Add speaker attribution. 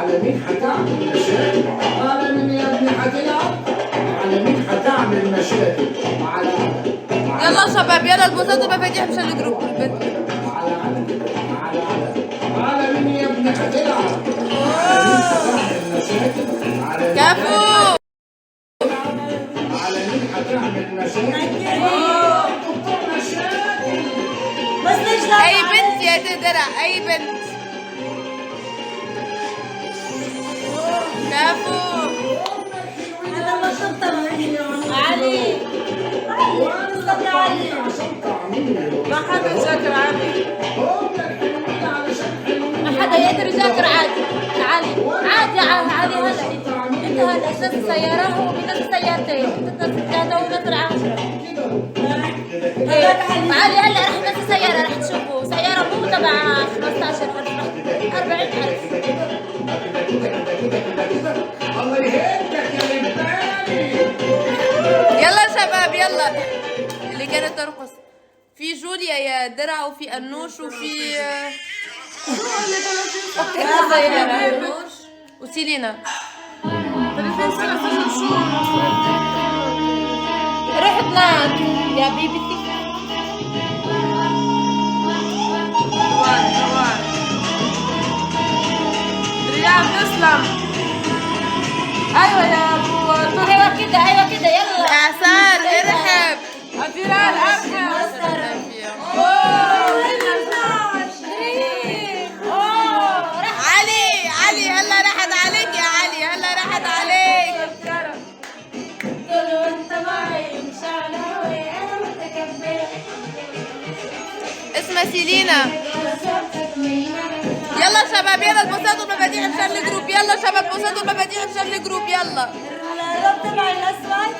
Speaker 1: على مين هتعمل مشاكل؟ على مين يا ابني هتلعب؟ على مين هتعمل مشاكل؟ على
Speaker 2: يلا شباب يلا البوسات والمفاتيح مشان الجروب البنت.
Speaker 1: على مين يا ابني هتلعب؟ على مين هتعمل مشاكل؟
Speaker 2: كفو.
Speaker 1: على مين هتعمل مشاكل؟
Speaker 3: بس ليش
Speaker 2: اي بنت يا درع اي بنت. كفو.
Speaker 3: هذا ما شفت علي استنى علي
Speaker 2: ما حدا ذاكر علي.
Speaker 3: ما حدا يقدر يذاكر عادي. عادي علي هلا انت هلا اساس سيارة هو بنفس سيارتين انت ثلاثة ومتر 10. علي هلا رح نفس سيارة رح تشوفوا سيارة مو تبع 15,000 40,000.
Speaker 1: الله يهدك يا لبناني.
Speaker 2: يلا شباب يلا اللي كانت ترقص في جوليا يا درع وفي انوش وفي انوش وسيلينا.
Speaker 3: رحت هناك يا بيبي
Speaker 2: ريان تسلم. ايوه يا ابو
Speaker 3: ايوه كده يلا
Speaker 2: اعسان ارحب.
Speaker 4: أديران أرحب.
Speaker 2: علي هلا راحت عليك يا علي هلا راحت عليك.
Speaker 3: قولوا انت معي مش انا متكبر
Speaker 2: اسمها سيلينا. يلا شباب يلا البوسات والمفاتيح مشان الجروب. يلا شباب بوسات والمفاتيح مشان الجروب. يلا
Speaker 3: الرب تبع الاسود